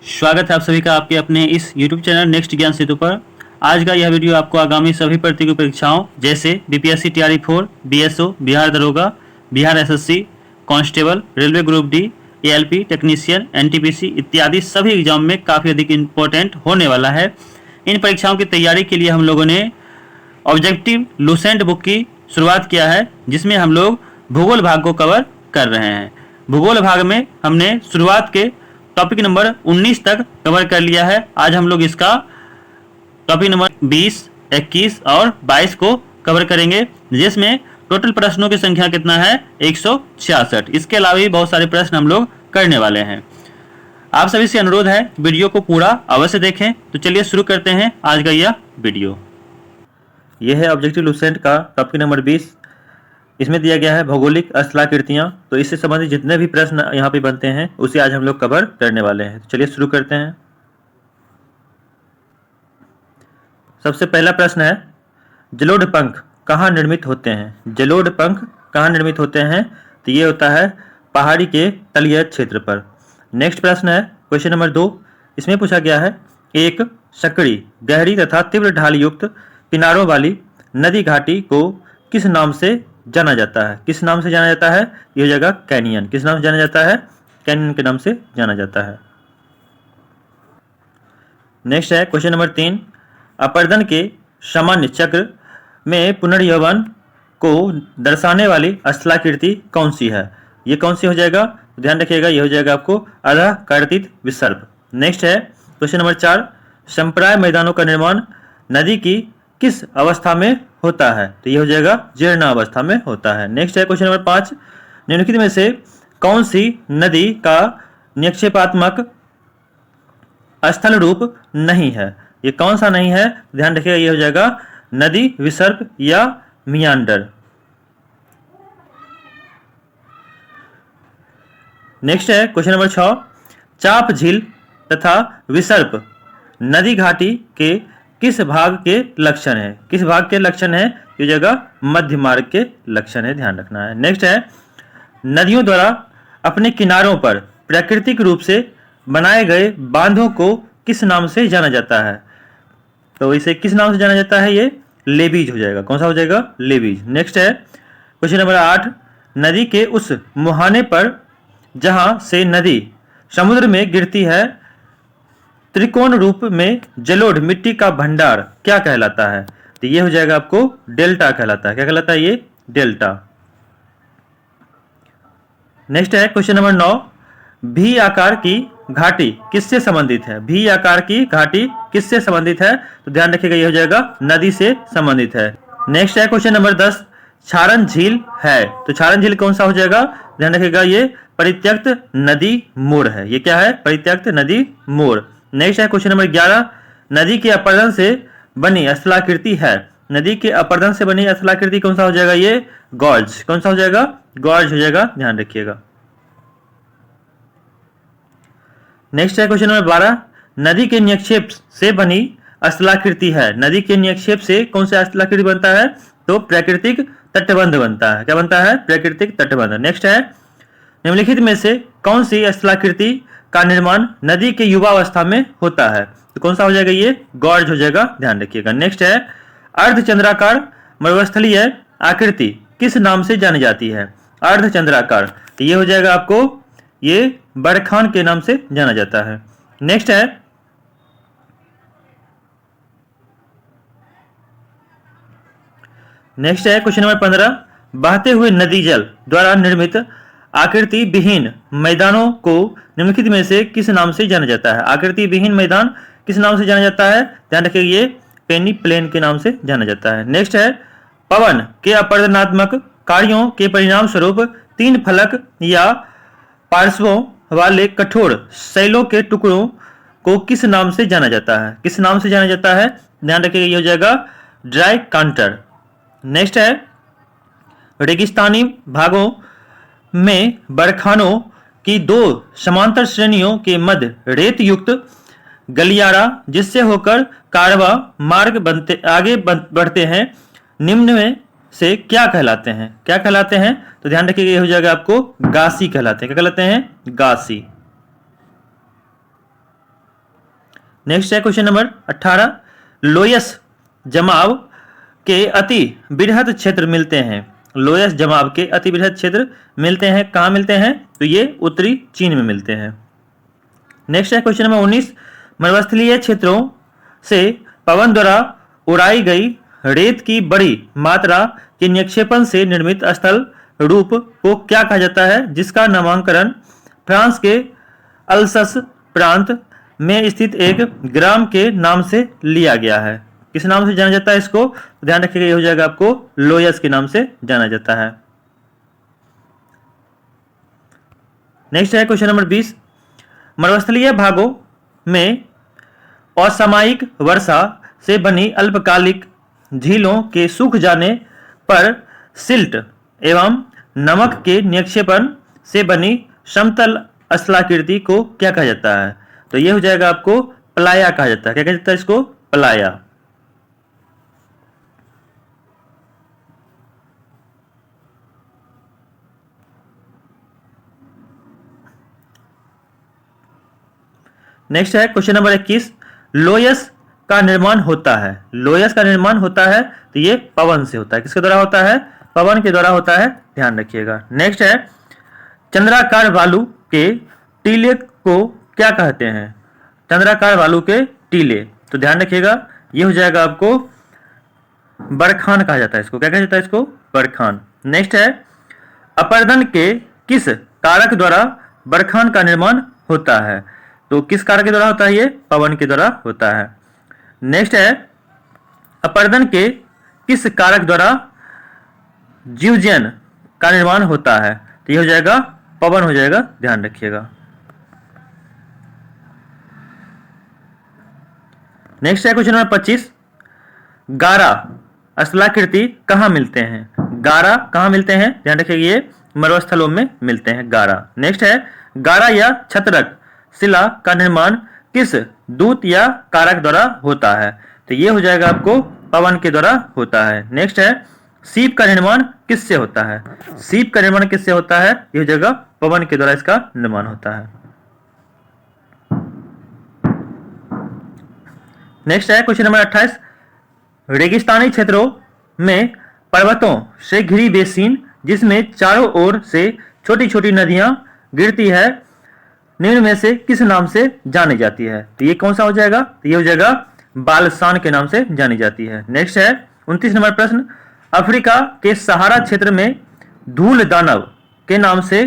स्वागत है आप सभी का आपके अपने इस YouTube चैनल नेक्स्ट ज्ञान सेतु पर। आज का यह वीडियो आपको आगामी सभी प्रतियोगी परीक्षाओं जैसे बीपीएससी टीआरई 4, बीएसओ, बिहार दरोगा, Bihar SSC, constable, railway group D, ALP technician, NTPC इत्यादि सभी एग्जाम में काफ़ी अधिक इम्पोर्टेंट होने वाला है। इन परीक्षाओं की तैयारी के लिए हम लोगों ने ऑब्जेक्टिव लुसेंट बुक की शुरुआत किया है, जिसमें हम लोग भूगोल भाग को कवर कर रहे हैं। भूगोल भाग में हमने शुरुआत के टॉपिक नंबर 19 तक कवर कर लिया है। आज हम लोग इसका टॉपिक नंबर 20, 21 और 22 को कवर करेंगे, जिसमें टोटल प्रश्नों की संख्या कितना है 166। इसके अलावा भी बहुत सारे प्रश्न हम लोग करने वाले हैं। आप सभी से अनुरोध है वीडियो को पूरा अवश्य देखें। तो चलिए शुरू करते हैं आज का यह वीडियो। यह है ऑब्जेक्टिव लुसेंट का टॉपिक नंबर 20। इसमें दिया गया है भौगोलिक स्थलाकृतियां। तो इससे संबंधित जितने भी प्रश्न यहाँ पे बनते हैं उसे आज हम लोग कवर करने वाले हैं। तो चलिए शुरू करते हैं। सबसे पहला प्रश्न है, जलोढ़ पंख कहाँ निर्मित होते हैं? जलोढ़ पंख कहाँ निर्मित होते हैं? तो ये होता है पहाड़ी के तलीय क्षेत्र पर। नेक्स्ट प्रश्न है क्वेश्चन नंबर 2। इसमें पूछा गया है, एक सकड़ी गहरी तथा तीव्र ढाल युक्त किनारों वाली नदी घाटी को किस नाम से जाना जाता है? किस नाम से जाना जाता है? यह जगह कैनियन। किस नाम से जाना जाता है? कैनियन के नाम से जाना जाता है। नेक्स्ट है क्वेश्चन नंबर 3। अपर्दन के सामान्य चक्र में पुनर्यौवन को दर्शाने वाली स्थलाकृति कौन सी है? ये कौन सी हो जाएगा? ध्यान रखिएगा, ये हो जाएगा आपको आधा कर्तित विसर्प। नेक्स्ट है क्वेश्चन नंबर 4। संप्राय मैदानों का निर्माण नदी की किस अवस्था में होता है? तो ये हो जाएगा जीर्ण अवस्था में होता है। नेक्स्ट है क्वेश्चन नंबर 5। निम्नलिखित में से कौन सी नदी का निक्षेपात्मक स्थल रूप नहीं है? ये कौन सा नहीं है? ध्यान रखिएगा, ये हो जाएगा नदी विसर्प या मियांडर। नेक्स्ट है क्वेश्चन नंबर 6। चाप झील तथा विसर्प नदी घाटी के किस भाग के लक्षण है? किस भाग के लक्षण है? ये जगह मध्य मार्ग के लक्षण है, ध्यान रखना है। नेक्स्ट है, नदियों द्वारा अपने किनारों पर प्राकृतिक रूप से बनाए गए बांधों को किस नाम से जाना जाता है? तो इसे किस नाम से जाना जाता है? ये लेबीज हो जाएगा। कौन सा हो जाएगा? लेबीज। नेक्स्ट है क्वेश्चन नंबर 8। नदी के उस मुहाने पर जहां से नदी समुद्र में गिरती है, त्रिकोण रूप में जलोढ़ मिट्टी का भंडार क्या कहलाता है? तो ये हो जाएगा आपको डेल्टा कहलाता है। क्या कहलाता है? ये डेल्टा। नेक्स्ट है क्वेश्चन नंबर 9। भी आकार की घाटी किससे संबंधित है? भी आकार की घाटी किससे संबंधित है? तो ध्यान रखिएगा, ये हो जाएगा नदी से संबंधित है। नेक्स्ट है क्वेश्चन नंबर 10। क्षारण झील है, तो क्षारण झील कौन सा हो जाएगा? ध्यान रखिएगा, ये परित्यक्त नदी मोड़ है। ये क्या है? परित्यक्त नदी मोड़। नेक्स्ट है क्वेश्चन नंबर 11। नदी के अपर्दन से बनी स्थलाकृति है। नदी के अपर्दन से बनी स्थलाकृति कौन सा हो जाएगा? ये गॉर्ज। कौन सा हो जाएगा? गॉर्ज हो जाएगा, ध्यान रखिएगा। नेक्स्ट है क्वेश्चन नंबर 12। नदी के निक्षेप से बनी स्थलाकृति है। नदी के निक्षेप से कौन सा स्थलाकृति बनता है? तो प्राकृतिक तटबंध बनता है। क्या बनता है? प्राकृतिक तटबंध। नेक्स्ट है, निम्नलिखित में से कौन सी स्थलाकृति का निर्माण नदी के युवावस्था में होता है? तो कौन सा हो जाएगा? ये गॉर्ज हो जाएगा, ध्यान रखिएगा। नेक्स्ट है, अर्धचंद्राकार मरुस्थलीय आकृति किस नाम से जानी जाती है? अर्धचंद्राकार, तो ये हो जाएगा आपको ये बरखान के नाम से जाना जाता है। नेक्स्ट है क्वेश्चन नंबर 15। बहते हुए नदी जल द्वारा निर्मित आकृति विहीन मैदानों को निम्नलिखित में से किस नाम से जाना जाता है? आकृति विहीन मैदान किस नाम से जाना जाता है? ध्यान रखिए, ये पेनी प्लेन के नाम से जाना जाता है। नेक्स्ट है, पवन के अपर्दनात्मक कार्यों के परिणाम स्वरूप 3 फलक या पार्श्वों वाले कठोर शैलों के टुकड़ों को किस नाम से जाना जाता है? किस नाम से जाना जाता है? ध्यान रखिएगा, ये हो जाएगा ड्राई कांटर। नेक्स्ट है, रेगिस्तानी भागों में बरखानों की 2 समांतर श्रेणियों के मध्य रेत युक्त गलियारा जिससे होकर कारवा मार्ग आगे बढ़ते हैं, निम्न में से क्या कहलाते हैं? क्या कहलाते हैं? तो ध्यान रखिएगा, ये हो जाएगा आपको गासी कहलाते हैं। क्या कहलाते हैं? गासी। नेक्स्ट है क्वेश्चन नंबर 18, लोयस जमाव के अति बृहद क्षेत्र मिलते हैं। लोयस जमाव के अति बृहद क्षेत्र मिलते हैं, कहाँ मिलते हैं? तो ये उत्तरी चीन में मिलते हैं। नेक्स्ट है क्वेश्चन नंबर 19, मरुस्थलीय क्षेत्रों से पवन द्वारा उड़ाई गई रेत की बड़ी मात्रा के निक्षेपण से निर्मित स्थल रूप को क्या कहा जाता है, जिसका नामकरण फ्रांस के अल्सस प्रांत में स्थित एक ग्राम के नाम से लिया गया है? किस नाम से जाना जाता है इसको? ध्यान रखिएगा, ये हो जाएगा आपको लोयस के नाम से जाना जाता है। नेक्स्ट है क्वेश्चन नंबर 20, मरुस्थलीय भागों में असामयिक वर्षा से बनी अल्पकालिक झीलों के सूख जाने पर सिल्ट एवं नमक के निक्षेपण से बनी समतल स्थलाकृति को क्या कहा जाता है? तो ये हो जाएगा आपको प्लाया कहा जाता है। क्या कहा जाता है इसको? प्लाया। नेक्स्ट है क्वेश्चन नंबर 21, लोयस का निर्माण होता है। लोयस का निर्माण होता है तो ये पवन से होता है। किसके द्वारा होता है? पवन के द्वारा होता है, ध्यान रखिएगा। नेक्स्ट है, चंद्राकार बालू के टीले को क्या कहते हैं? चंद्राकार बालू के टीले, तो ध्यान रखिएगा, ये हो जाएगा आपको बरखान कहा जाता है इसको। क्या कहा जाता है इसको? बरखान। नेक्स्ट है, अपर्दन के किस कारक द्वारा बरखान का निर्माण होता है? तो किस कारक के द्वारा होता है? ये पवन के द्वारा होता है। नेक्स्ट है, अपर्दन के किस कारक द्वारा जीवजन का निर्माण होता है? तो ये हो जाएगा पवन हो जाएगा, ध्यान रखिएगा। नेक्स्ट है क्वेश्चन नंबर 25, गारा स्थलाकृति कहाँ मिलते हैं? गारा कहाँ मिलते हैं? ध्यान रखिएगा, ये मरुस्थलों में मिलते हैं गारा। नेक्स्ट है, गारा या छत्रक शिला का निर्माण किस दूत या कारक द्वारा होता है? तो ये हो जाएगा आपको पवन के द्वारा होता है। नेक्स्ट है, सीप का निर्माण किससे होता है? सीप का निर्माण किससे होता है? ये हो जाएगा पवन के द्वारा इसका निर्माण होता है। नेक्स्ट है क्वेश्चन नंबर 28, रेगिस्तानी क्षेत्रों में पर्वतों से घिरी बेसिन जिसमें चारों ओर से छोटी छोटी नदियां गिरती है, निम्न में से किस नाम से जानी जाती है? तो ये कौन सा हो जाएगा? तो ये हो जाएगा बालसान के नाम से जानी जाती है। नेक्स्ट है 29 नंबर प्रश्न, अफ्रीका के सहारा क्षेत्र में धूल दानव के नाम से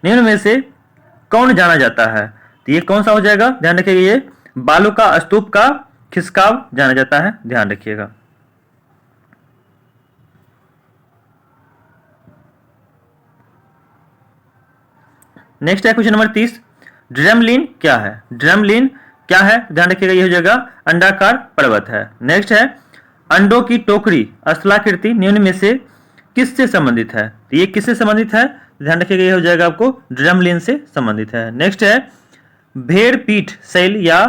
निम्न में से कौन जाना जाता है? तो ये कौन सा हो जाएगा? ध्यान रखिएगा, ये बालू का स्तूप का खिसकाव जाना जाता है, ध्यान रखिएगा। नेक्स्ट है क्वेश्चन नंबर 30, ड्रमलिन क्या है? ड्रमलिन क्या है? ध्यान रखिएगा, ये हो जाएगा अंडाकार पर्वत है। नेक्स्ट है, अंडों की टोकरी स्थलाकृति निम्न में से किससे संबंधित है? तो ये किससे संबंधित है? ध्यान रखिएगा, ये हो जाएगा आपको ड्रमलिन से संबंधित है। नेक्स्ट है, भेड़ पीठ शैल या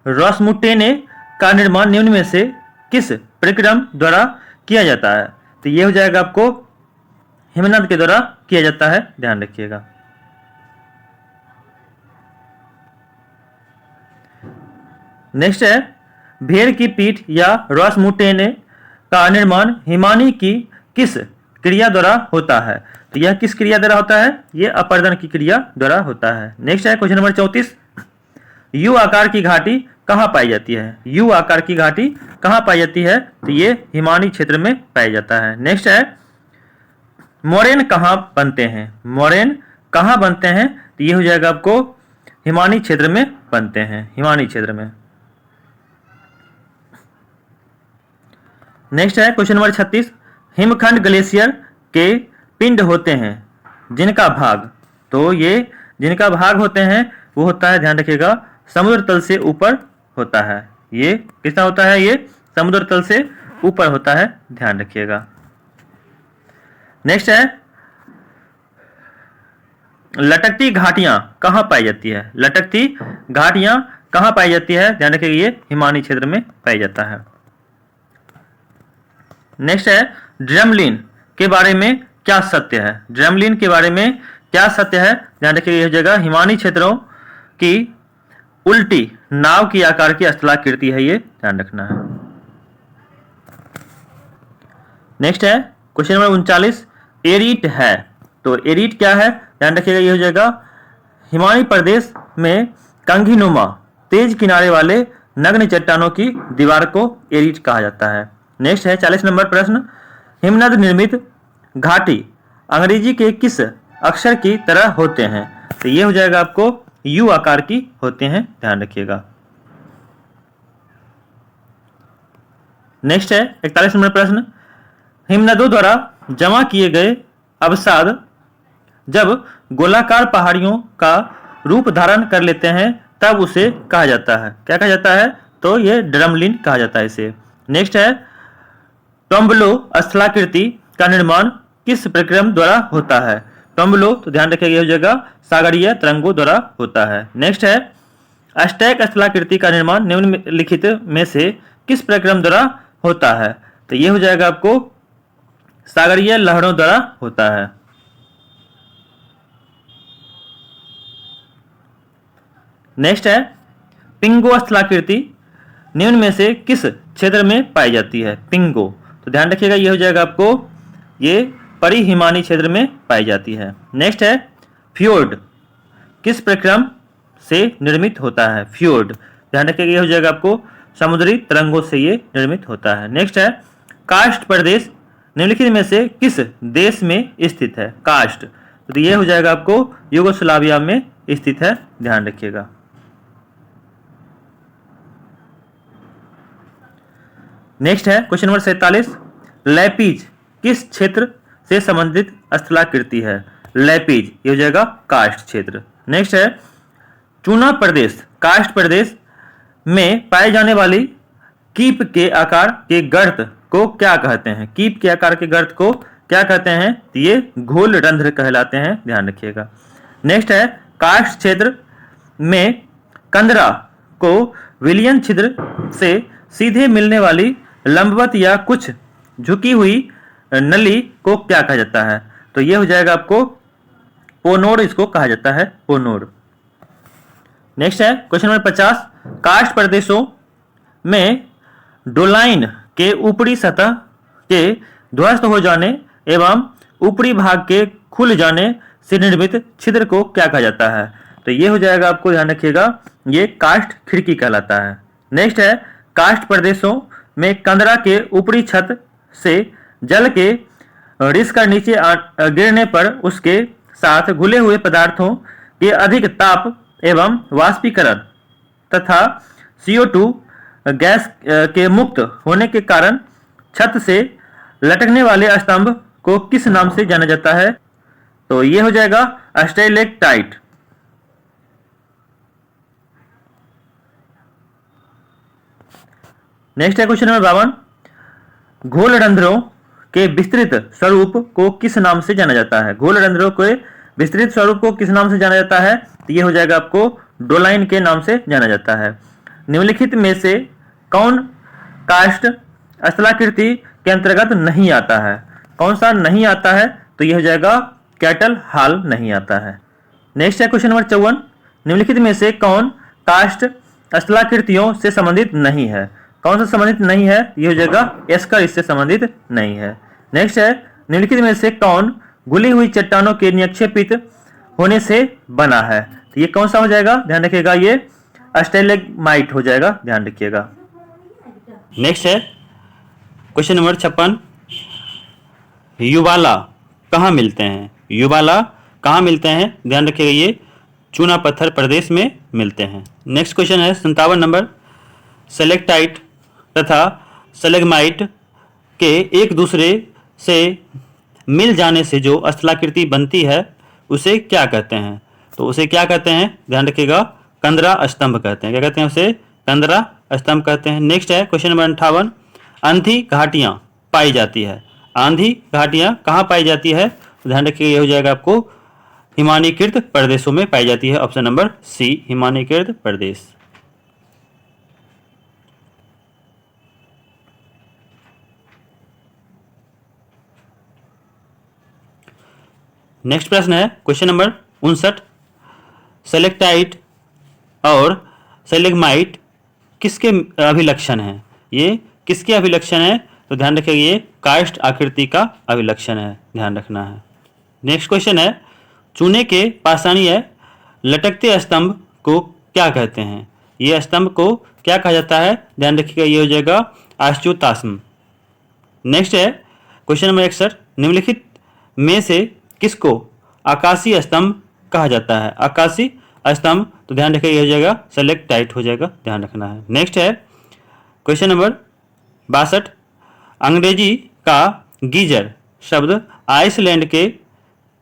रॉसमुटेने का निर्माण निम्न में से किस परिक्रम द्वारा किया जाता है? तो ये हो जाएगा आपको हिमनद के द्वारा किया जाता है, ध्यान रखिएगा। नेक्स्ट है, भेड़ की पीठ या रॉसमुटेने का निर्माण हिमानी की किस क्रिया द्वारा होता है? तो यह किस क्रिया द्वारा होता है? यह अपर्दन की क्रिया द्वारा होता है। नेक्स्ट है क्वेश्चन नंबर 34, यू आकार की घाटी कहाँ पाई जाती है? यू आकार की घाटी कहाँ पाई जाती है? तो ये हिमानी क्षेत्र में पाया जाता है। नेक्स्ट है, मोरेन कहाँ बनते हैं? मोरेन कहाँ बनते हैं? तो ये हो जाएगा आपको हिमानी क्षेत्र में बनते हैं, हिमानी क्षेत्र में। नेक्स्ट है क्वेश्चन नंबर 36, हिमखंड ग्लेशियर के पिंड होते हैं जिनका भाग, तो ये जिनका भाग होते हैं वो होता है, ध्यान रखिएगा, समुद्र तल से ऊपर होता है। ये कितना होता है? ये समुद्र तल से ऊपर होता है, ध्यान रखिएगा। नेक्स्ट है, लटकती घाटियां कहाँ पाई जाती है? लटकती घाटियां कहाँ पाई जाती है? ध्यान रखिएगा, ये हिमानी क्षेत्र में पाई जाता है। नेक्स्ट है, ड्रमलिन के बारे में क्या सत्य है? ड्रमलिन के बारे में क्या सत्य है? ध्यान रखिएगा, यह जगह हिमानी क्षेत्रों की उल्टी नाव की आकार की स्थलाकृति है, ये ध्यान रखना है। नेक्स्ट है क्वेश्चन नंबर 39, एरीट है। तो एरीट क्या है, ध्यान रखिएगा, ये हो जाएगा हिमालय प्रदेश में कंघीनुमा तेज किनारे वाले नग्न चट्टानों की दीवार को एरीट कहा जाता है। नेक्स्ट है 40 नंबर प्रश्न, हिमनद निर्मित घाटी अंग्रेजी के किस अक्षर की तरह होते हैं? तो ये हो जाएगा आपको यू आकार की होते हैं, ध्यान रखिएगा। नेक्स्ट है 41 नंबर प्रश्न, हिमनदों द्वारा जमा किए गए अवसाद जब गोलाकार पहाड़ियों का रूप धारण कर लेते हैं तब उसे कहा जाता है, क्या कहा जाता है? तो ये ड्रमलिन कहा जाता है इसे। नेक्स्ट है टोम्बलो स्थलाकृति का निर्माण किस प्रक्रम द्वारा होता है? टोम्बलो, तो ध्यान रखिएगा, हो जाएगा सागरीय तरंगों द्वारा होता है। नेक्स्ट है अष्टैक स्थलाकृति का निर्माण निम्नलिखित में से किस प्रक्रम द्वारा होता है? तो ये हो जाएगा आपको सागरीय लहरों द्वारा होता है। नेक्स्ट है पिंगो स्थलाकृति निम्न में से किस क्षेत्र में पाई जाती है? पिंगो, तो ध्यान रखिएगा, ये हो जाएगा आपको ये परिहिमानी क्षेत्र में पाई जाती है। नेक्स्ट है फ्योर्ड किस प्रक्रम से निर्मित होता है? फ्योर्ड, ध्यान रखिएगा, ये हो जाएगा आपको समुद्री तरंगों से ये निर्मित होता है। नेक्स्ट है कास्ट प्रदेश निम्नलिखित में से किस देश में स्थित है? कास्ट, तो ये हो जाएगा आपको यूगोस्लाविया में स्थित है, ध्यान रखिएगा। नेक्स्ट है क्वेश्चन नंबर 47, लैपीज किस क्षेत्र से संबंधित स्थलाकृति है? लैपीज, ये हो जाएगा कास्ट क्षेत्र। नेक्स्ट है चूना प्रदेश कास्ट प्रदेश में पाए जाने वाली कीप के आकार के गर्त को क्या कहते हैं? कीप के आकार के गर्त को क्या कहते हैं? ये घोल रंध्र कहलाते हैं, ध्यान रखिएगा। नेक्स्ट है कास्ट क्षेत्र में कंदरा को विलियन छिद्र से सीधे मिलने वाली लंबवत या कुछ झुकी हुई नली को क्या कहा जाता है? तो ये हो जाएगा आपको पोनोड, इसको कहा जाता है पोनोड। नेक्स्ट है क्वेश्चन नंबर 50, कास्ट प्रदेशों में डोलाइन के ऊपरी सतह के ध्वस्त हो जाने एवं ऊपरी भाग के खुल जाने से निर्मित छिद्र को क्या कहा जाता है? तो ये हो जाएगा आपको, ध्यान रखिएगा, ये कास्ट खिड़की कहलाता है। नेक्स्ट है कास्ट प्रदेशों में कंदरा के ऊपरी छत से जल के रिसकर नीचे गिरने पर उसके साथ घुले हुए पदार्थों के अधिक ताप एवं वाष्पीकरण तथा CO2 गैस के मुक्त होने के कारण छत से लटकने वाले स्तंभ को किस नाम से जाना जाता है? तो ये हो जाएगा स्टेलेक्टाइट। नेक्स्ट है क्वेश्चन नंबर 52, घोल रंध्रों के विस्तृत स्वरूप को किस नाम से जाना जाता है? घोल रंध्रों के विस्तृत स्वरूप को किस नाम से जाना जाता है? तो ये हो जाएगा आपको डोलाइन के नाम से जाना जाता है। निम्नलिखित में से कौन कास्ट स्थलाकृति के अंतर्गत नहीं आता है? कौन सा नहीं आता है? तो ये हो जाएगा कैटल हॉल नहीं आता है। नेक्स्ट है क्वेश्चन नंबर 54, निम्नलिखित में से कौन कास्ट स्थलाकृतियों से संबंधित नहीं है? कौन सा संबंधित नहीं है? ये हो जाएगा एस्कर इससे संबंधित नहीं है। नेक्स्ट है निम्नलिखित में से कौन घुली हुई चट्टानों के निक्षेपित होने से बना है? तो ये कौन सा हो जाएगा? ध्यान रखिएगा, ये स्टेलेग्माइट हो जाएगा, ध्यान रखिएगा। नेक्स्ट है क्वेश्चन नंबर 56, युवाला कहाँ मिलते हैं? युवाला कहाँ मिलते हैं? ध्यान रखिएगा, ये चूना पत्थर प्रदेश में मिलते हैं। नेक्स्ट क्वेश्चन है 57 नंबर, सेलेक्टाइट तथा सेलेग्माइट के एक दूसरे से मिल जाने से जो स्थलाकृति बनती है उसे क्या कहते हैं? तो उसे क्या कहते हैं? ध्यान रखिएगा, कंदरा स्तंभ कहते हैं। क्या कहते हैं उसे? कंदरा स्तंभ कहते हैं। नेक्स्ट है क्वेश्चन नंबर 58, आंधी घाटियां पाई जाती है। आंधी घाटियां कहाँ पाई जाती है? तो ध्यान रखिएगा, ये हो जाएगा आपको हिमानीकृत प्रदेशों में पाई जाती है। ऑप्शन नंबर सी, हिमानीकृत प्रदेश। नेक्स्ट प्रश्न है क्वेश्चन नंबर 59, सेलेक्टाइट और सेलेग्माइट किसके अभिलक्षण है? ये किसके अभिलक्षण है? तो ध्यान रखिए ये काष्ठ आकृति का अभिलक्षण है, ध्यान रखना है। नेक्स्ट क्वेश्चन है, चूने के पाषाणीय लटकते स्तंभ को क्या कहते हैं? ये स्तंभ को क्या कहा जाता है? ध्यान रखिएगा ये हो जाएगा आश्चुताश्म। नेक्स्ट है क्वेश्चन नंबर 61, निम्नलिखित में से किसको आकाशीय स्तंभ कहा जाता है? आकाशीय स्तंभ, तो ध्यान रखिए ये हो जाएगा सेलेक्टाइट हो जाएगा, ध्यान रखना है। नेक्स्ट है क्वेश्चन नंबर 62, अंग्रेजी का गीजर शब्द आइसलैंड के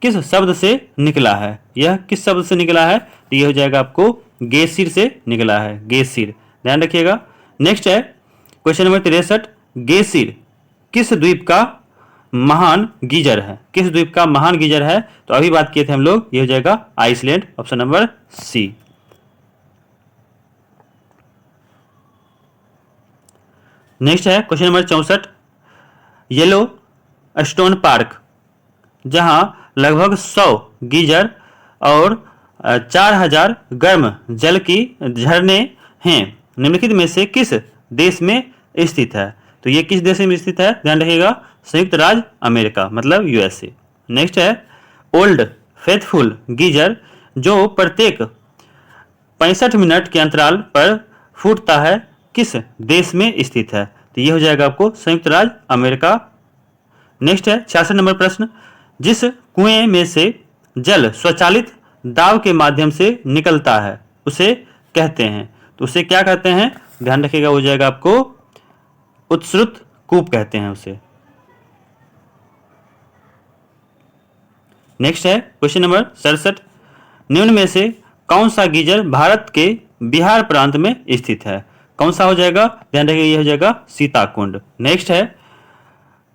किस शब्द से निकला है? यह किस शब्द से निकला है? तो यह हो जाएगा आपको गेसिर से निकला है, गेसिर, ध्यान रखिएगा। नेक्स्ट है क्वेश्चन नंबर 63, गेसिर किस द्वीप का महान गीजर है? किस द्वीप का महान गीजर है? तो अभी बात किए थे हम लोग, ये हो जाएगा Iceland, option number C. Next है question number 64, Yellowstone park जहां लगभग 100 गीजर और 4000 गर्म जल की झरने हैं, निम्नलिखित में से किस देश में स्थित है? तो ये किस देश में स्थित है? ध्यान रखिएगा संयुक्त राज्य अमेरिका, मतलब यूएसए। नेक्स्ट है ओल्ड फेथफुल गीजर जो प्रत्येक 65 मिनट के अंतराल पर फूटता है, किस देश में स्थित है? तो ये हो जाएगा आपको संयुक्त राज्य अमेरिका। नेक्स्ट है 66 नंबर प्रश्न, जिस कुएं में से जल स्वचालित दाब के माध्यम से निकलता है उसे कहते हैं, तो उसे क्या कहते हैं? ध्यान रखिएगा हो जाएगा आपको उत्सृत कूप कहते हैं उसे। नेक्स्ट है क्वेश्चन नंबर 67, निम्न में से कौन सा गीजर भारत के बिहार प्रांत में स्थित है? कौन सा हो जाएगा? ध्यान रखिएगा ये हो जाएगा सीताकुंड। नेक्स्ट है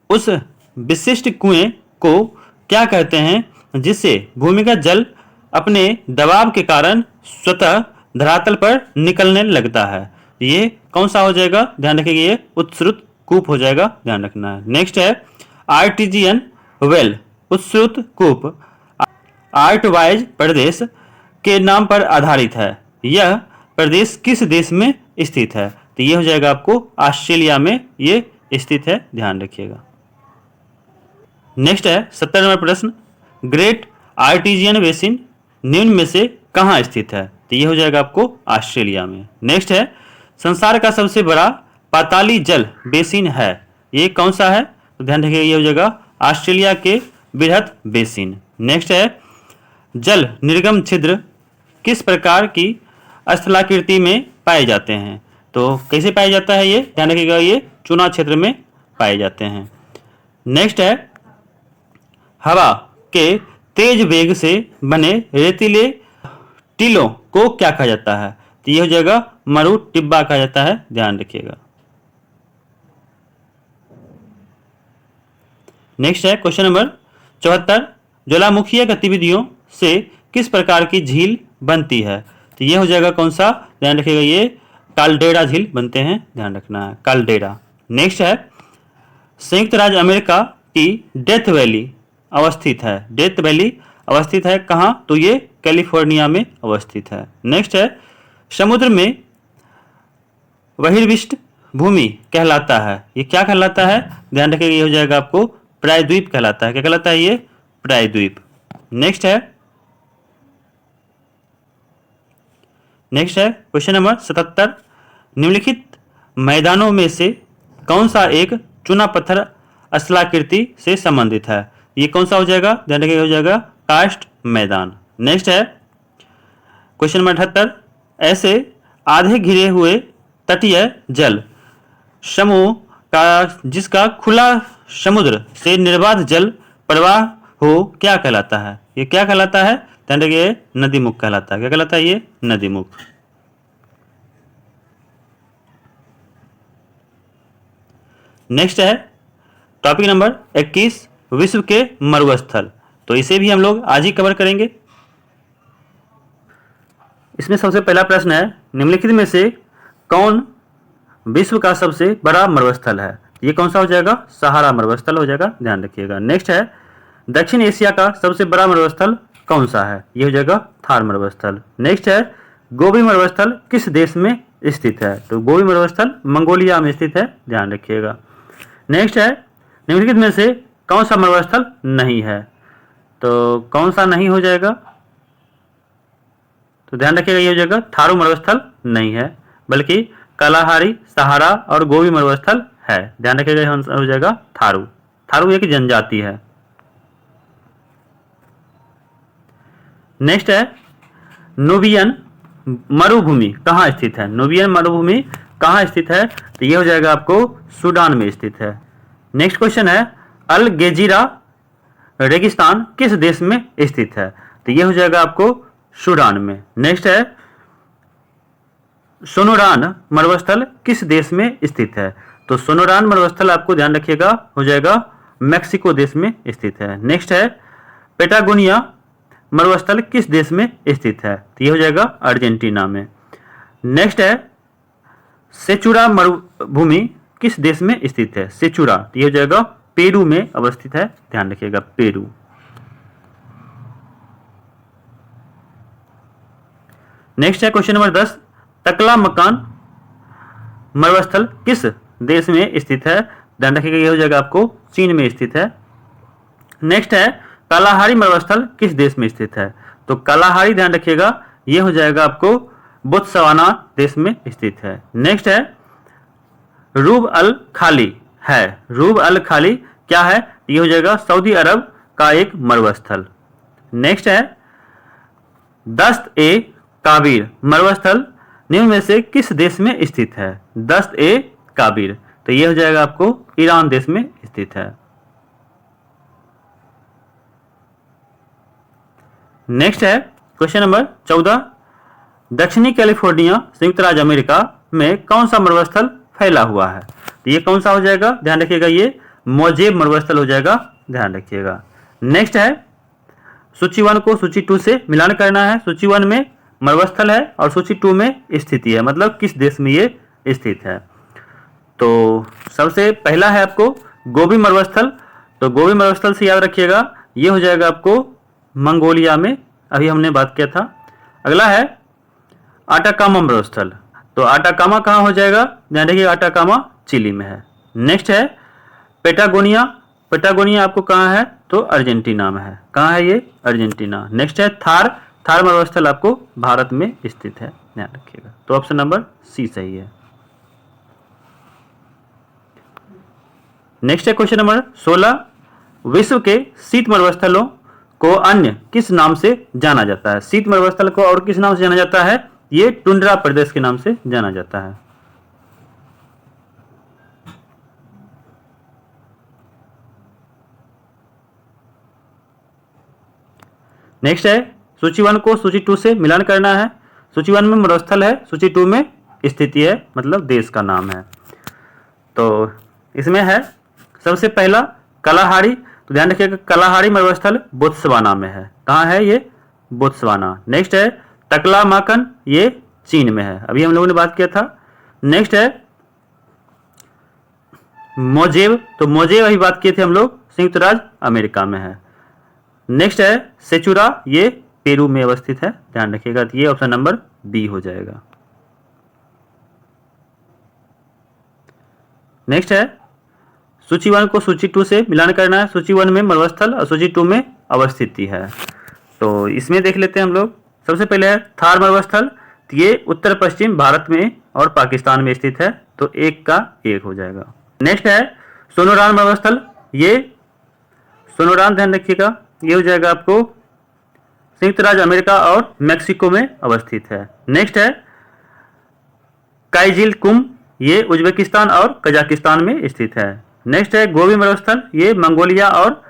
उस विशिष्ट कुएं को क्या कहते हैं जिससे भूमिगत जल अपने दबाव के कारण स्वतः धरातल पर निकलने लगता है? ये कौन सा हो जाएगा? ध्यान रखिएगा ये उत्सृत कूप हो जाएगा, ध्यान रखना है। नेक्स्ट है आर्टिजियन वेल, उत्सृत कूप आर्टवाइज प्रदेश के नाम पर आधारित है, यह प्रदेश किस देश में स्थित है? तो ये हो जाएगा आपको ऑस्ट्रेलिया में ये स्थित है, ध्यान रखिएगा। नेक्स्ट है 70 नंबर प्रश्न, ग्रेट आर्टिजियन बेसिन निम्न में से कहाँ स्थित है? तो ये हो जाएगा आपको ऑस्ट्रेलिया में। नेक्स्ट है संसार का सबसे बड़ा पाताली जल बेसिन है, ये कौन सा है? तो ध्यान रखिएगा ये हो जाएगा ऑस्ट्रेलिया के बृहत बेसिन। नेक्स्ट है जल निर्गम छिद्र किस प्रकार की स्थलाकृति में पाए जाते हैं? तो कैसे पाया जाता है ये? ध्यान रखिएगा ये चुना क्षेत्र में पाए जाते हैं। नेक्स्ट है हवा के तेज वेग से बने रेतीले टीलों को क्या कहा जाता है? तो ये हो जाएगा मरु टिब्बा कहा जाता है, ध्यान रखिएगा। नेक्स्ट है क्वेश्चन नंबर 74, ज्वालामुखीय गतिविधियों से किस प्रकार की झील बनती है? तो ये हो जाएगा कौन सा? ध्यान रखिएगा ये काल्डेरा झील बनते हैं, ध्यान रखना है काल्डेरा। नेक्स्ट है संयुक्त राज्य अमेरिका की डेथ वैली अवस्थित है, डेथ वैली अवस्थित है कहाँ? तो ये कैलिफोर्निया में अवस्थित है। नेक्स्ट है समुद्र में बहिर्विष्ट भूमि कहलाता है, ये क्या कहलाता है? ध्यान रखिएगा ये हो जाएगा आपको प्रायद्वीप कहलाता है, क्या कहलाता है? ये प्रायद्वीप। नेक्स्ट है क्वेश्चन नंबर 77, निम्नलिखित मैदानों में से कौन सा एक चूना पत्थर स्थलाकृति से संबंधित है? ये कौन सा हो जाएगा? ध्यान रखिएगा हो जाएगा कास्ट मैदान। नेक्स्ट है क्वेश्चन नंबर 78, ऐसे आधे घिरे हुए तटीय जल समूह का जिसका खुला समुद्र से निर्बाध जल प्रवाह हो क्या कहलाता है? ये क्या कहलाता है? ध्यान रखिए नदीमुख कहलाता है, क्या कहलाता है? ये नदीमुख। नेक्स्ट है टॉपिक नंबर 21, विश्व के मरुस्थल, तो इसे भी हम लोग आज ही कवर करेंगे। इसमें सबसे पहला प्रश्न है निम्नलिखित में से कौन विश्व का सबसे बड़ा मरुस्थल है? ये कौन सा हो जाएगा? सहारा मरुस्थल हो जाएगा, ध्यान रखिएगा। नेक्स्ट है दक्षिण एशिया का सबसे बड़ा मरुस्थल कौन सा है? ये हो जाएगा थार मरुस्थल। नेक्स्ट है गोबी मरुस्थल किस देश में स्थित है? तो गोबी मरुस्थल मंगोलिया में स्थित है, ध्यान रखिएगा। नेक्स्ट है, निम्नलिखित में से कौन सा मरुस्थल नहीं है? तो कौन सा नहीं हो जाएगा? तो ध्यान रखिएगा, ये हो जाएगा थारू मरुस्थल नहीं है, बल्कि कालाहारी, सहारा और गोबी मरुस्थल है। ध्यान रखिएगा, यह हो जाएगा थारू। थारू एक जनजाति है। नेक्स्ट है, नूबियन मरुभूमि कहाँ स्थित है? नूबियन मरुभूमि कहाँ स्थित है? तो ये हो जाएगा आपको सूडान में स्थित है। नेक्स्ट क्वेश्चन है, अल गेजीरा रेगिस्तान किस देश में स्थित है? तो ये हो जाएगा आपको सूडान में। नेक्स्ट है, सोनोरान मरुस्थल किस देश में स्थित है? तो सोनोरान मरुस्थल आपको ध्यान रखिएगा हो जाएगा मैक्सिको देश में स्थित है। नेक्स्ट है, पेटागोनिया मरुस्थल किस देश में स्थित है? तो ये हो जाएगा अर्जेंटीना में। नेक्स्ट है, सेचुरा मरुभूमि किस देश में स्थित है? सेचुरा, तो ये हो जाएगा पेरू में अवस्थित है, ध्यान रखिएगा पेरू। नेक्स्ट है क्वेश्चन नंबर 10, तकला मकान मरुस्थल किस देश में स्थित है? ध्यान रखिएगा, ये हो जाएगा आपको चीन में स्थित है। नेक्स्ट है, कालाहारी मरुस्थल किस देश में स्थित है? तो कालाहारी ध्यान रखिएगा, ये हो जाएगा आपको बोत्सवाना देश में स्थित है। नेक्स्ट है, रूब अल खाली है। रूब अल खाली क्या है? ये हो जाएगा सऊदी अरब का एक मरुस्थल। नेक्स्ट है, दस्त ए काबिर मरुस्थल निम्न में से किस देश में स्थित है? दस्त ए काबिर, तो ये हो जाएगा आपको ईरान देश में स्थित है। नेक्स्ट है क्वेश्चन नंबर 14, दक्षिणी कैलिफोर्निया संयुक्त राज्य अमेरिका में कौन सा मरुस्थल फैला हुआ है? तो ये कौन सा हो जाएगा? ध्यान रखिएगा, ये मोजेब मरुस्थल हो जाएगा, ध्यान रखिएगा। नेक्स्ट है, सूची 1 को सूची 2 से मिलान करना है। सूची 1 में मरुस्थल है और सूची 2 में स्थिति है, मतलब किस देश में ये स्थित है। तो सबसे पहला है आपको गोबी मरुस्थल। तो गोबी मरुस्थल से याद रखिएगा, ये हो जाएगा आपको मंगोलिया में, अभी हमने बात किया था। अगला है आटाकामा मरुस्थल। तो आटाकामा कहाँ हो जाएगा? ध्यान रखिए, आटाकामा चिली में है। नेक्स्ट है पेटागोनिया। पेटागोनिया आपको कहाँ है? तो अर्जेंटीना में है। कहाँ है ये? अर्जेंटीना। नेक्स्ट है थार। थार मरुस्थल आपको भारत में स्थित है, ध्यान रखिएगा। तो ऑप्शन नंबर सी सही है। नेक्स्ट है क्वेश्चन नंबर 16, विश्व के शीत मरुस्थलों को अन्य किस नाम से जाना जाता है? शीत मरुस्थल को और किस नाम से जाना जाता है? ये टुंड्रा प्रदेश के नाम से जाना जाता है। नेक्स्ट है, सूची 1 को सूची 2 से मिलान करना है। सूची 1 में मरुस्थल है, सूची 2 में स्थिति है, मतलब देश का नाम है। तो इसमें है सबसे पहला कालाहारी। तो ध्यान रखिएगा, कालाहारी मरुस्थल बोत्सवाना में है। कहाँ है ये? बोत्सवाना। नेक्स्ट है तकलामाकन, ये चीन में है, अभी हम लोगों ने बात किया था। नेक्स्ट है मोजेब। तो मोजेब अभी बात किए थे हम लोग, संयुक्त राज्य अमेरिका में है। नेक्स्ट है सेचुरा, ये पेरू में अवस्थित है, ध्यान रखिएगा। तो ये ऑप्शन नंबर बी हो जाएगा। नेक्स्ट है, सूची 1 को सूची 2 से मिलान करना है। सूची 1 में मरुस्थल और सूची 2 में अवस्थिति है। तो इसमें देख लेते हैं हम लोग। सबसे पहले है थार मरुस्थल। तो ये उत्तर पश्चिम भारत में और पाकिस्तान में स्थित है, तो 1 का 1 हो जाएगा। नेक्स्ट है सोनोरान मरुस्थल। ये सोनोरान ध्यान रखिएगा, ये हो जाएगा आपको संयुक्त राज्य अमेरिका और मेक्सिको में अवस्थित है। नेक्स्ट है काइजिल कुम, ये उज्बेकिस्तान और कजाकिस्तान में स्थित है। नेक्स्ट है गोबी मरुस्थल, ये मंगोलिया और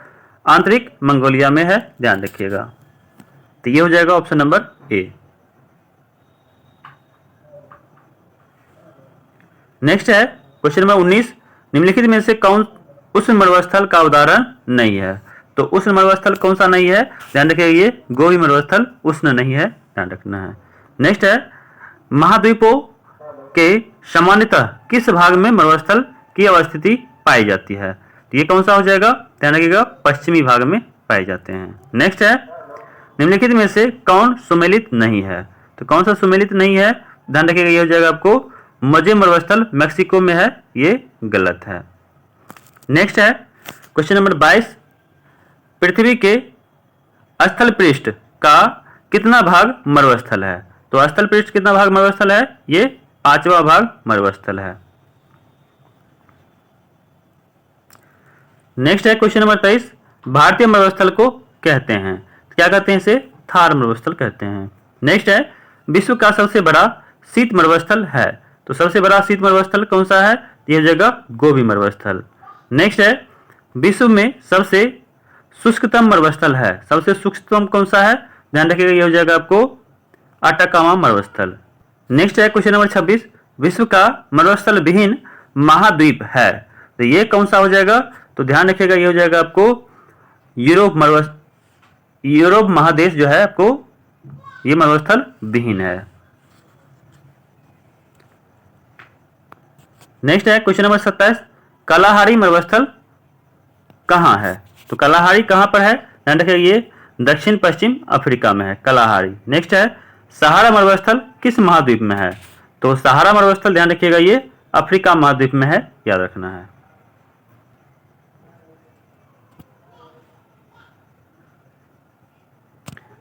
आंतरिक मंगोलिया में है, ध्यान रखिएगा। तो ये हो जाएगा ऑप्शन नंबर ए। नेक्स्ट है क्वेश्चन नंबर 19, निम्नलिखित में से कौन उष्ण मरुस्थल का उदाहरण नहीं है? तो उष्ण मरुस्थल कौन सा नहीं है? ध्यान रखिएगा, ये गोबी मरुस्थल उष्ण नहीं है, ध्यान रखना है। नेक्स्ट है महाद्वीपों के सामान्यतः किस भाग में मरुस्थल की अवस्थिति पाई जाती है? तो ये कौन सा हो जाएगा? ध्यान रखिएगा, पश्चिमी भाग में पाए जाते हैं। नेक्स्ट है निम्नलिखित में से कौन सुमेलित नहीं है? तो कौन सा सुमेलित नहीं है, ध्यान रखिएगा ये हो जाएगा आपको मजे मरुस्थल मैक्सिको में है, ये गलत है। नेक्स्ट है क्वेश्चन नंबर 22, पृथ्वी के स्थल पृष्ठ का कितना भाग मरुस्थल है? तो स्थल पृष्ठ कितना भाग मरुस्थल है? ये 5वां भाग मरुस्थल है। नेक्स्ट है क्वेश्चन नंबर 23, भारतीय मरुस्थल को कहते हैं, क्या कहते हैं इसे? थार मरुस्थल कहते हैं। नेक्स्ट है विश्व का सबसे बड़ा शीत मरुस्थल है, तो सबसे बड़ा शीत मरुस्थल कौन सा है? यह जगह गोबी मरुस्थल। नेक्स्ट है विश्व में सबसे शुष्कतम मरुस्थल है, सबसे शुष्कतम कौन सा है? ध्यान रखिएगा ये हो जाएगा आपको अटाकामा मरुस्थल। नेक्स्ट है क्वेश्चन नंबर 26, विश्व का मरुस्थल विहीन महाद्वीप है, तो ये कौन सा हो जाएगा? तो ध्यान रखिएगा ये हो जाएगा आपको यूरोप महादेश जो है आपको ये मरुस्थल विहीन है। नेक्स्ट है क्वेश्चन नंबर 27, कालाहारी मरुस्थल कहाँ है? तो कालाहारी कहाँ पर है? ध्यान रखिएगा ये दक्षिण पश्चिम अफ्रीका में है कालाहारी। नेक्स्ट है सहारा मरुस्थल किस महाद्वीप में है? तो सहारा मरुस्थल ध्यान रखिएगा ये अफ्रीका महाद्वीप में है, याद रखना है।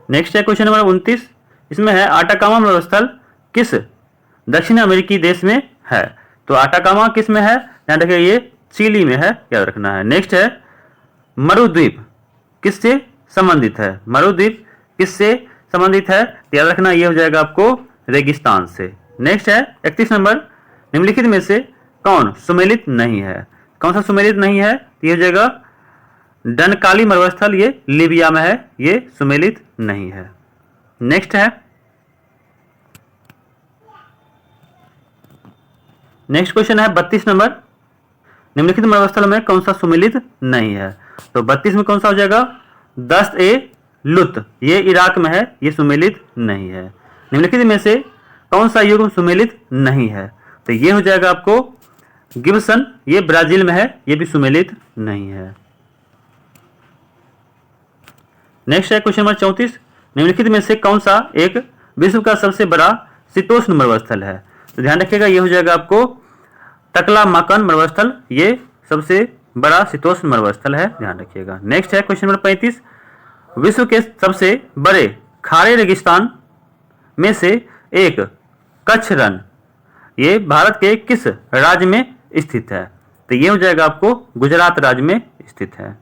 नेक्स्ट है क्वेश्चन नंबर 29, इसमें है आटाकामा मरुस्थल किस दक्षिण अमेरिकी देश में है? तो आटाकामा किस में है? ध्यान रखिए ये चिली में है, याद रखना है। नेक्स्ट है मरुद्वीप किससे संबंधित है? मरुद्वीप किससे संबंधित है? याद रखना ये हो जाएगा आपको रेगिस्तान से। नेक्स्ट है 31 नंबर, निम्नलिखित में से कौन सुमेलित नहीं है? कौन सा सुमेलित नहीं है? ये हो जाएगा डनकाली मरुस्थल, ये लीबिया में है, ये सुमेलित नहीं है। नेक्स्ट है नेक्स्ट क्वेश्चन है 32 नंबर, निम्नलिखित मरुस्थल में कौन सा सुमेलित नहीं है? तो 32 में कौन सा हो जाएगा? दस्त ए लुत, ये इराक में है, ये सुमेलित नहीं है। निम्नलिखित में से कौन सा युग्म सुमेलित नहीं है? तो ये हो जाएगा आपको गिब्सन, ये ब्राजील में है, ये भी सुमेलित नहीं है। नेक्स्ट है क्वेश्चन नंबर 34, निम्नलिखित में से कौन सा एक विश्व का सबसे बड़ा शीतोष्ण मरुस्थल है? तो ध्यान रखिएगा ये हो जाएगा आपको तकलामाकन मरुस्थल, ये सबसे बड़ा शीतोष्ण मरुस्थल है, ध्यान रखिएगा। नेक्स्ट है क्वेश्चन नंबर 35, विश्व के सबसे बड़े खारे रेगिस्तान में से एक कच्छ रण, ये भारत के किस राज्य में स्थित है? तो ये हो जाएगा आपको गुजरात राज्य में स्थित है।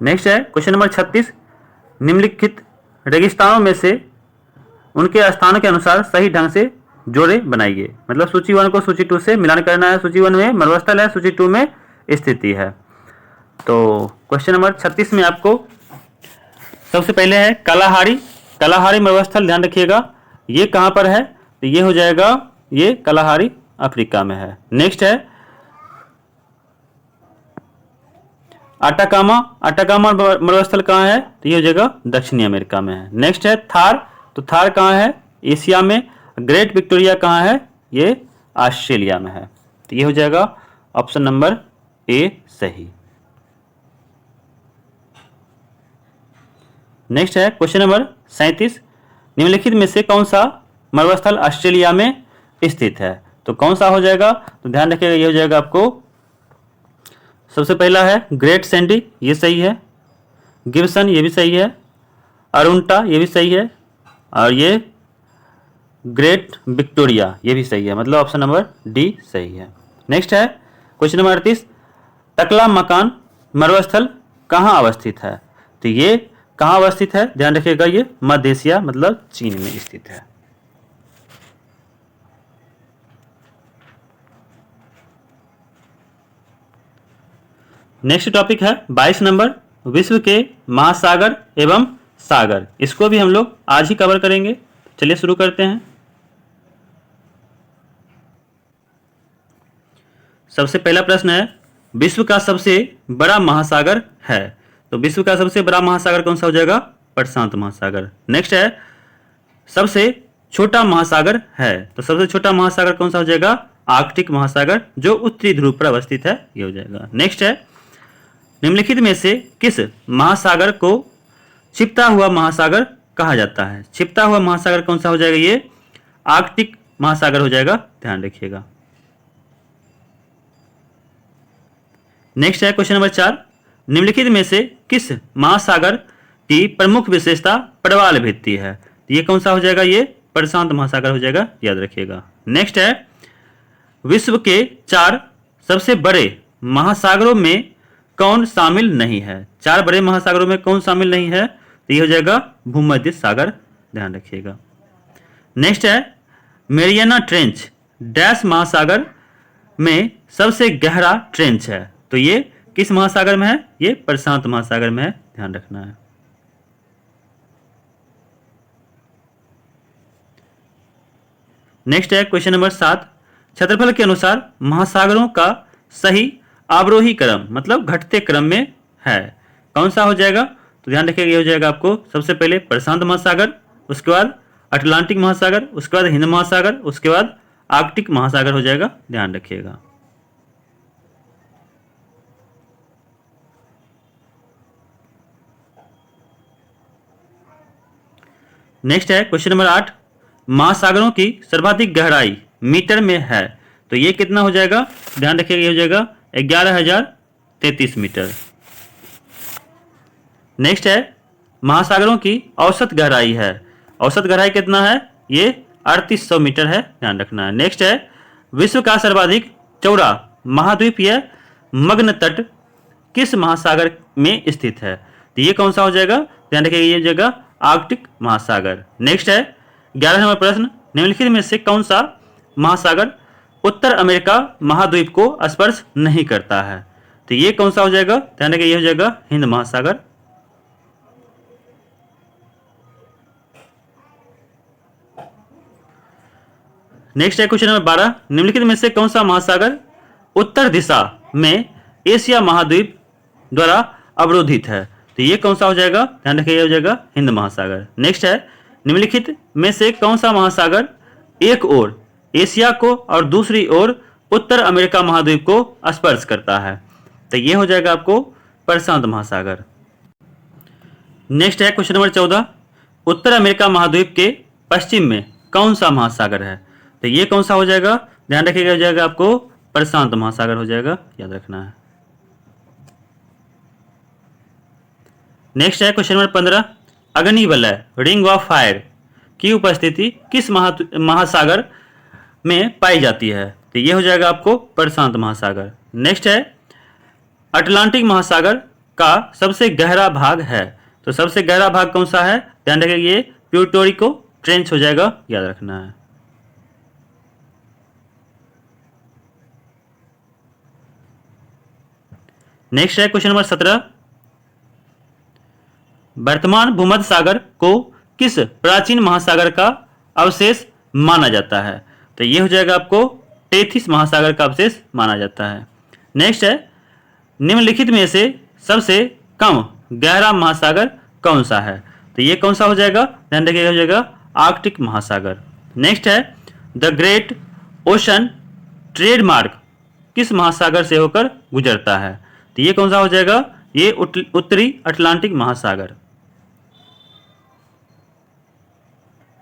नेक्स्ट है क्वेश्चन नंबर 36, निम्नलिखित रेगिस्तानों में से उनके स्थानों के अनुसार सही ढंग से जोड़े बनाइए, मतलब सूची 1 को सूची 2 से मिलान करना है। सूची 1 में मरुस्थल है, सूची 2 में स्थिति है। तो क्वेश्चन नंबर 36 में आपको सबसे पहले है कालाहारी मरुस्थल, ध्यान रखिएगा ये कहां पर है? तो ये हो जाएगा ये कालाहारी अफ्रीका में है। नेक्स्ट है अटाकामा मरुस्थल कहाँ है? तो ये हो जाएगा दक्षिणी अमेरिका में है। नेक्स्ट है थार, तो थार कहाँ है? एशिया में। ग्रेट विक्टोरिया कहाँ है? ये ऑस्ट्रेलिया में है। तो ये हो जाएगा ऑप्शन नंबर ए सही। नेक्स्ट है क्वेश्चन नंबर 37, निम्नलिखित में से कौन सा मरुस्थल ऑस्ट्रेलिया में स्थित है? तो कौन सा हो जाएगा? तो ध्यान रखिएगा ये हो जाएगा आपको सबसे पहला है ग्रेट सैंडी, ये सही है। गिब्सन, ये भी सही है। अरुंटा, ये भी सही है। और ये ग्रेट विक्टोरिया, ये भी सही है, मतलब ऑप्शन नंबर डी सही है। नेक्स्ट है क्वेश्चन नंबर 38, तकलामाकन मरुस्थल कहाँ अवस्थित है? तो ये कहाँ अवस्थित है? ध्यान रखिएगा ये मध्य एशिया मतलब चीन में स्थित है। नेक्स्ट टॉपिक है 22 नंबर, विश्व के महासागर एवं सागर, इसको भी हम लोग आज ही कवर करेंगे। चलिए शुरू करते हैं। सबसे पहला प्रश्न है विश्व का सबसे बड़ा महासागर है, तो विश्व का सबसे बड़ा महासागर कौन सा हो जाएगा? प्रशांत महासागर। नेक्स्ट है सबसे छोटा महासागर है, तो सबसे छोटा महासागर कौन सा हो जाएगा? आर्कटिक महासागर, जो उत्तरी ध्रुव पर अवस्थित है, ये हो जाएगा। नेक्स्ट है निम्नलिखित में से किस महासागर को छिपता हुआ महासागर कहा जाता है? छिपता हुआ महासागर कौन सा हो जाएगा? ये आर्कटिक महासागर हो जाएगा, ध्यान रखिएगा। नेक्स्ट है क्वेश्चन नंबर 4, निम्नलिखित में से किस महासागर की प्रमुख विशेषता प्रवाल भित्ति है? तो ये कौन सा हो जाएगा? ये प्रशांत महासागर हो जाएगा, याद रखिएगा। नेक्स्ट है विश्व के 4 सबसे बड़े महासागरों में कौन शामिल नहीं है? 4 बड़े महासागरों में कौन शामिल नहीं है? तो ये हो जाएगा भूमध्य सागर, ध्यान रखिएगा। नेक्स्ट है मेरियाना ट्रेंच डैश महासागर में सबसे गहरा ट्रेंच है? तो ये किस महासागर में है? ये प्रशांत महासागर में है, ध्यान रखना है। नेक्स्ट है क्वेश्चन नंबर 7, क्षेत्रफल के अनुसार महासागरों का सही आरोही क्रम मतलब घटते क्रम में है, कौन सा हो जाएगा? तो ध्यान रखिएगा, ये हो जाएगा आपको सबसे पहले प्रशांत महासागर, उसके बाद अटलांटिक महासागर, उसके बाद हिंद महासागर, उसके बाद आर्कटिक महासागर हो जाएगा, ध्यान रखिएगा। नेक्स्ट है क्वेश्चन नंबर 8, महासागरों की सर्वाधिक गहराई मीटर में है, तो ये कितना हो जाएगा? ध्यान रखिएगा, ये हो जाएगा 11,033 मीटर। नेक्स्ट है महासागरों की औसत गहराई है, औसत गहराई कितना है? ये 3800 मीटर है, ध्यान रखना है। नेक्स्ट है विश्व का सर्वाधिक चौड़ा महाद्वीपीय मग्न तट किस महासागर में स्थित है? तो ये कौन सा हो जाएगा? ध्यान रखिएगा, ये हो जाएगा आर्कटिक महासागर। नेक्स्ट है 11 नंबर प्रश्न, निम्नलिखित में से कौन सा महासागर उत्तर अमेरिका महाद्वीप को स्पर्श नहीं करता है? तो ये कौन सा हो जाएगा? ध्यान रखिए, ये हो जाएगा हिंद महासागर। नेक्स्ट है क्वेश्चन नंबर 12, निम्नलिखित में से कौन सा महासागर उत्तर दिशा में एशिया महाद्वीप द्वारा अवरोधित है? तो ये कौन सा हो जाएगा? ध्यान रखिए, ये हो जाएगा हिंद महासागर। नेक्स्ट है निम्नलिखित में से कौन सा महासागर एक ओर एशिया को और दूसरी ओर उत्तर अमेरिका महाद्वीप को स्पर्श करता है? तो ये हो जाएगा आपको प्रशांत महासागर। नेक्स्ट है क्वेश्चन नंबर 14, उत्तर अमेरिका महाद्वीप के पश्चिम में कौन सा महासागर है? तो ये कौन सा हो जाएगा? ध्यान रखिएगा, हो जाएगा आपको प्रशांत महासागर हो जाएगा, याद रखना है। नेक्स्ट है क्वेश्चन नंबर 15, अग्निवलय रिंग ऑफ फायर की उपस्थिति किस महासागर में पाई जाती है? तो ये हो जाएगा आपको प्रशांत महासागर। नेक्स्ट है अटलांटिक महासागर का सबसे गहरा भाग है, तो सबसे गहरा भाग कौन सा है? ध्यान रखिए, ये प्यूर्टो ट्रेंच हो जाएगा, याद रखना है। नेक्स्ट है क्वेश्चन नंबर 17, वर्तमान भूमध्य सागर को किस प्राचीन महासागर का अवशेष माना जाता है? तो ये हो जाएगा आपको टेथिस महासागर का अवशेष माना जाता है। नेक्स्ट है निम्नलिखित में से सबसे कम गहरा महासागर कौन सा है? तो ये कौन सा हो जाएगा? ध्यान रखिएगा, हो जाएगा आर्कटिक महासागर। नेक्स्ट है द ग्रेट ओशन ट्रेडमार्क किस महासागर से होकर गुजरता है? तो ये कौन सा हो जाएगा? ये उत्तरी अटलांटिक महासागर।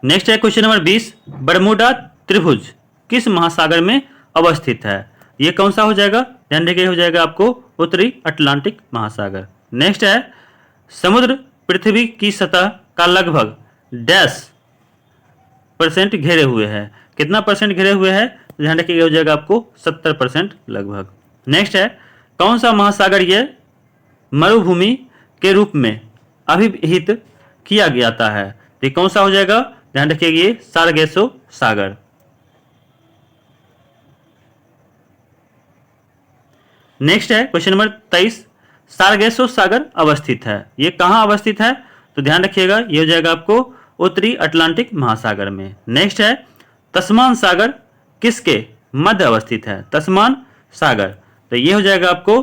नेक्स्ट है क्वेश्चन नंबर 20, बरमूडा त्रिभुज किस महासागर में अवस्थित है? ये कौन सा हो जाएगा? ध्यान रखिए, हो जाएगा आपको उत्तरी अटलांटिक महासागर। नेक्स्ट है समुद्र पृथ्वी की सतह का लगभग डैश % घेरे हुए है, कितना % घेरे हुए है? ध्यान रखिए, हो जाएगा आपको 70% लगभग। नेक्स्ट है कौन सा महासागर ये मरुभूमि के रूप में अभिहित किया जाता है? तो कौन सा हो जाएगा? ध्यान रखिएगा, ये सारगेसो सागर। नेक्स्ट है क्वेश्चन नंबर 23, सारगेसो सागर अवस्थित है, ये कहां अवस्थित है? तो ध्यान रखिएगा, ये हो जाएगा आपको उत्तरी अटलांटिक महासागर में। नेक्स्ट है तस्मान सागर किसके मध्य अवस्थित है? तस्मान सागर, तो ये हो जाएगा आपको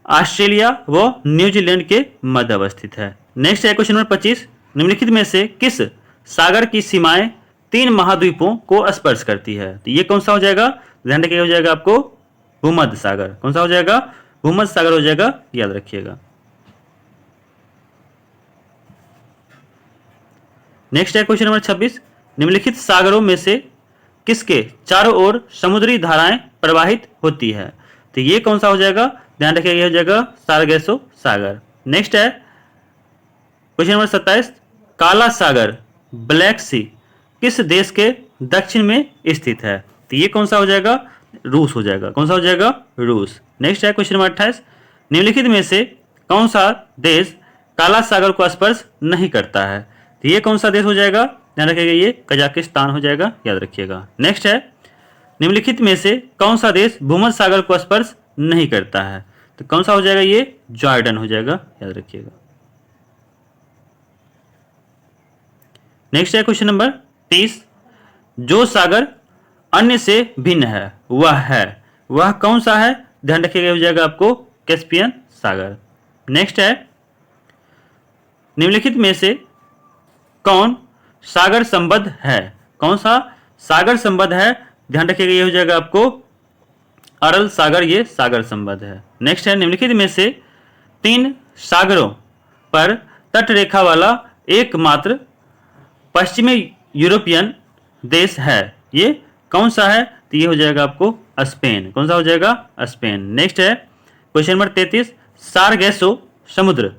ऑस्ट्रेलिया व न्यूजीलैंड के मध्य अवस्थित है। नेक्स्ट है क्वेश्चन नंबर 25, निम्नलिखित में से किस सागर की सीमाएं 3 महाद्वीपों को स्पर्श करती है? तो ये कौन सा हो जाएगा? ध्यान रखिएगा, हो जाएगा आपको भूमध्य सागर। कौन सा हो जाएगा? भूमध्य सागर हो जाएगा, याद रखिएगा। नेक्स्ट है क्वेश्चन नंबर 26, निम्नलिखित सागरों में से किसके चारों ओर समुद्री धाराएं प्रवाहित होती है? तो ये कौन सा हो जाएगा, ध्यान रखिएगा, ये हो जाएगा सारगैसो सागर। नेक्स्ट है क्वेश्चन नंबर 27, काला सागर ब्लैक सी किस देश के दक्षिण में स्थित है? तो ये कौन सा हो जाएगा, रूस हो जाएगा। कौन सा हो जाएगा, रूस। नेक्स्ट है क्वेश्चन नंबर 28, निम्नलिखित में से कौन सा देश काला सागर को स्पर्श नहीं करता है? तो ये कौन सा देश हो जाएगा, ध्यान रखिएगा, ये कजाकिस्तान हो जाएगा, याद रखिएगा। नेक्स्ट है निम्नलिखित में से कौन सा देश भूमध्य सागर को स्पर्श नहीं करता है? तो कौन सा हो जाएगा, ये जॉर्डन हो जाएगा, याद रखिएगा। नेक्स्ट है क्वेश्चन नंबर 30, जो सागर अन्य से भिन्न है वह कौन सा है? ध्यान रखिएगा, हो जाएगा आपको कैस्पियन सागर। नेक्स्ट है निम्नलिखित में से कौन सागर संबद्ध है? कौन सा सागर संबद्ध है? ध्यान रखिएगा, ये हो जाएगा आपको अरल सागर, ये सागर संबद्ध है। नेक्स्ट है निम्नलिखित में से 3 सागरों पर तट रेखा वाला एकमात्र पश्चिमी यूरोपियन देश है, ये कौन सा है? तो ये हो जाएगा आपको स्पेन। कौन सा हो जाएगा, स्पेन। नेक्स्ट है क्वेश्चन नंबर 33, सारगैसो समुद्र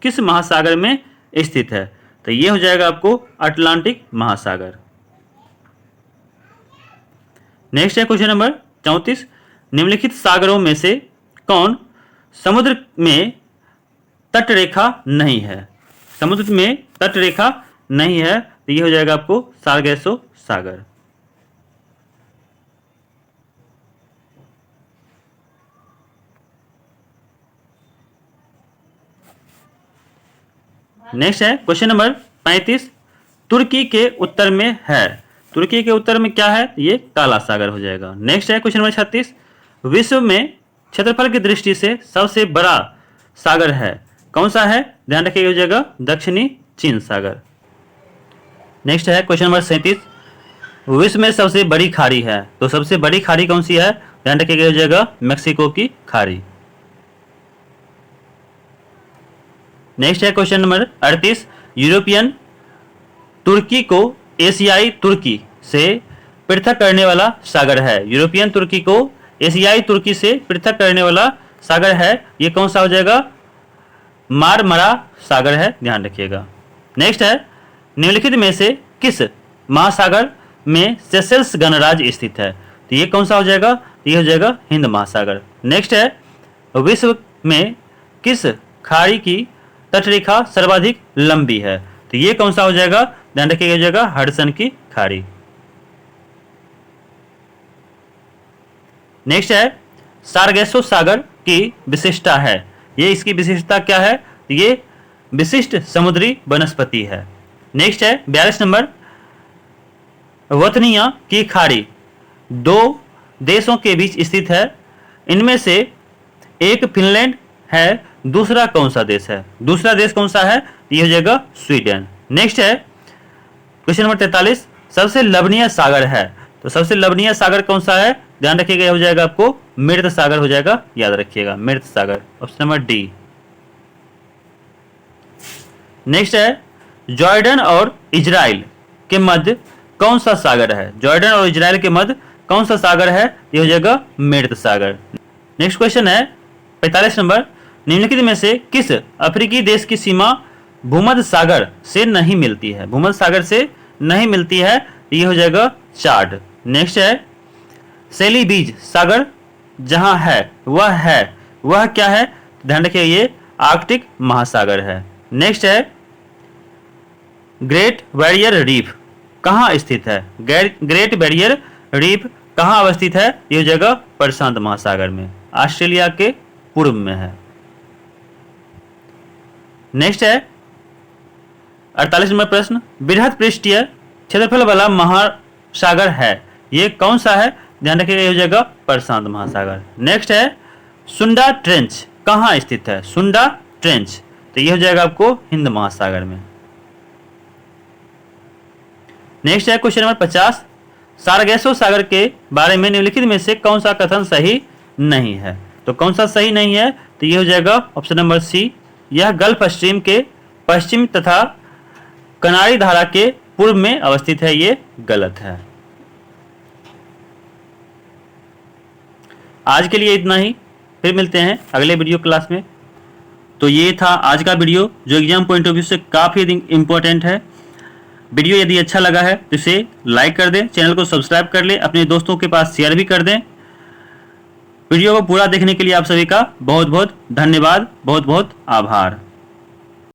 किस महासागर में स्थित है? तो ये हो जाएगा आपको अटलांटिक महासागर। नेक्स्ट है क्वेश्चन नंबर 34, निम्नलिखित सागरों में से कौन समुद्र में तटरेखा नहीं है? समुद्र में तटरेखा नहीं है, तो ये हो जाएगा आपको सारगैसो सागर। नेक्स्ट है क्वेश्चन नंबर 35, तुर्की के उत्तर में है। तुर्की के उत्तर में क्या है? ये काला सागर हो जाएगा। नेक्स्ट है क्वेश्चन नंबर 36, विश्व में क्षेत्रफल की दृष्टि से सबसे बड़ा सागर है, कौन सा है? ध्यान रखिएगा, हो जाएगा दक्षिणी चीन सागर। नेक्स्ट है क्वेश्चन नंबर 37, विश्व में सबसे बड़ी खाड़ी है, तो सबसे बड़ी खाड़ी कौन सी है? ध्यान रखिएगा, हो जाएगा मेक्सिको की खाड़ी। नेक्स्ट है क्वेश्चन नंबर 38, यूरोपियन तुर्की को एशियाई तुर्की से पृथक करने वाला सागर है। यूरोपियन तुर्की को एशियाई तुर्की से पृथक करने वाला सागर है, ये कौन सा हो जाएगा? मारमरा सागर है, ध्यान रखिएगा। नेक्स्ट है निम्नलिखित में से किस महासागर में सेशेल्स गणराज्य स्थित है? तो ये कौन सा हो जाएगा? ये हो जाएगा हिंद महासागर। नेक्स्ट है विश्व में किस खाड़ी की तटरेखा सर्वाधिक लंबी है? तो ये कौन सा हो जाएगा? ध्यान रखिएगा, हो जाएगा हडसन की खाड़ी। नेक्स्ट है सारगैसो सागर की विशिष्टता है, ये इसकी विशिष्टता क्या है? ये विशिष्ट समुद्री वनस्पति है। नेक्स्ट है 42 नंबर, वतनिया की खाड़ी 2 देशों के बीच स्थित है, इनमें से एक फिनलैंड है, दूसरा कौन सा देश है? दूसरा देश कौन सा है? ये हो जाएगा स्वीडन। नेक्स्ट है क्वेश्चन नंबर 43, सबसे लवणीय सागर है, तो सबसे लवणीय सागर कौन सा है? ध्यान रखिएगा, हो जाएगा आपको मृत सागर हो जाएगा, याद रखिएगा मृत सागर, ऑप्शन नंबर डी। नेक्स्ट है जॉर्डन और इजराइल के मध्य कौन सा सागर है? जॉर्डन और इजराइल के मध्य कौन सा सागर है? ये हो जाएगा मृत सागर। नेक्स्ट क्वेश्चन है 45 नंबर, निम्नलिखित में से किस अफ्रीकी देश की सीमा भूमध्य सागर से नहीं मिलती है? भूमध्य सागर से नहीं मिलती है, ये हो जाएगा चाड। नेक्स्ट है सेली बीज सागर जहां है वह क्या है? ध्यान रखिए, ये आर्कटिक महासागर है। नेक्स्ट है ग्रेट बैरियर रीफ कहाँ स्थित है? ग्रेट बैरियर रीफ कहाँ अवस्थित है? ये हो जाएगा प्रशांत महासागर में, ऑस्ट्रेलिया के पूर्व में है। नेक्स्ट है 48 नंबर प्रश्न, बृहद पृष्ठीय क्षेत्रफल वाला महासागर है, ये कौन सा है? ध्यान रखिएगा, ये हो जाएगा प्रशांत महासागर। नेक्स्ट है सुंडा ट्रेंच कहाँ स्थित है? सुंडा ट्रेंच, तो ये हो जाएगा आपको हिंद महासागर में। नेक्स्ट है क्वेश्चन नंबर 50, सारगैसो सागर के बारे में निम्नलिखित में से कौन सा कथन सही नहीं है? तो कौन सा सही नहीं है? तो ये हो जाएगा ऑप्शन नंबर सी, यह गल्फ स्ट्रीम के पश्चिम तथा कनारी धारा के पूर्व में अवस्थित है, ये गलत है। आज के लिए इतना ही, फिर मिलते हैं अगले वीडियो क्लास में। तो ये था आज का वीडियो जो एग्जाम पॉइंट ऑफ व्यू से काफ़ी इंपॉर्टेंट है। वीडियो यदि अच्छा लगा है तो इसे लाइक कर दें, चैनल को सब्सक्राइब कर लें, अपने दोस्तों के पास शेयर भी कर दें। वीडियो को पूरा देखने के लिए आप सभी का बहुत बहुत धन्यवाद, बहुत बहुत आभार।